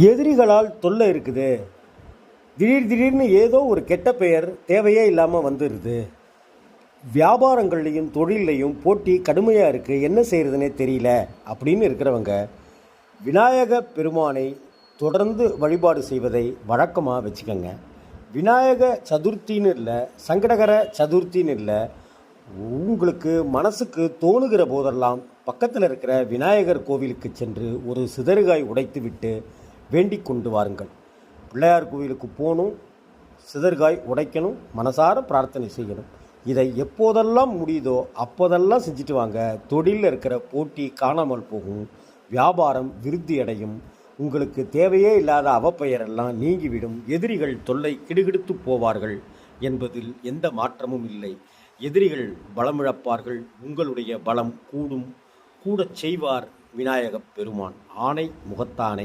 எதிரிகளால் தொல்லை இருக்குது. திடீர்னு ஏதோ ஒரு கெட்ட பெயர் தேவையே இல்லாமல் வந்துடுது. வியாபாரங்கள்லையும் தொழிலையும் போட்டி கடுமையாக இருக்குது, என்ன செய்கிறதுனே தெரியல அப்படின்னு இருக்கிறவங்க விநாயக பெருமானை தொடர்ந்து வழிபாடு செய்வதை வழக்கமாக வச்சுக்கோங்க. விநாயக சதுர்த்தின்னு இல்லை, சங்கடகர சதுர்த்தின்னு இல்லை, உங்களுக்கு மனசுக்கு தோணுகிற போதெல்லாம் பக்கத்தில் இருக்கிற விநாயகர் கோவிலுக்கு சென்று ஒரு சிதறுகாய் உடைத்து விட்டு வேண்டிக் கொண்டு வாருங்கள். பிள்ளையார் கோவிலுக்கு போகணும், சிதறுகாய் உடைக்கணும், மனசார பிரார்த்தனை செய்யணும். இதை எப்போதெல்லாம் முடியுதோ அப்போதெல்லாம் செஞ்சுட்டு வாங்க. தொழிலில் இருக்கிற போட்டி காணாமல் போகும், வியாபாரம் விருத்தி அடையும், உங்களுக்கு தேவையே இல்லாத அவப்பெயரெல்லாம் நீங்கிவிடும், எதிரிகள் தொல்லை கிடுகிடுத்து போவார்கள் என்பதில் எந்த மாற்றமும் இல்லை. எதிரிகள் பலமிழப்பார்கள், உங்களுடைய பலம் கூடும், கூடச் செய்வார் விநாயகப் பெருமான். ஆணை முகத்தானை.